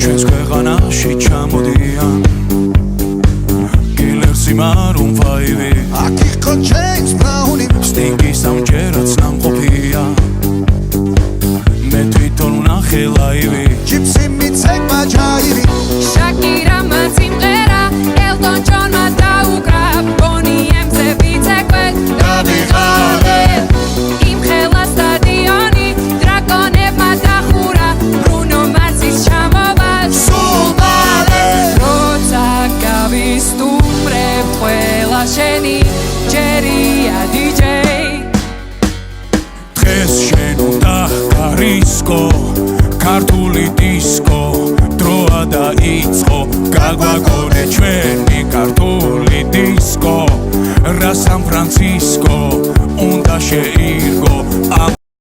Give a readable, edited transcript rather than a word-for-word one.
ჩვენს ქვეყანაში ჩამოდიან კილერსი მარუნ ფაივი აქ იყო ჯეიმს ბრაუნი სტინგი სამჯერაც ნამყოფია მე თვითონ ვნახე ლაივი ჯიპსი მიცეკვა ჯაივი შაკირამა სიმღერა ელტონ ჯონმა დაუკრა ბონიემზე ვიცეკვე დავიღალე იმ ხელა სტადიონი დრაკონებმა დახურა ბრუნო მარსის ჩამოვა სულ მალე როცა გავისტუმრებ ყველა შენი ჯერია დიჯეი დღეს შენ უნდა გარისკო ქართული დისკო დროა დაიწყო გაგვაგონე ჩვენი ქართული დისკო რა სან ფრანცისკო უნდა შეირგო ამ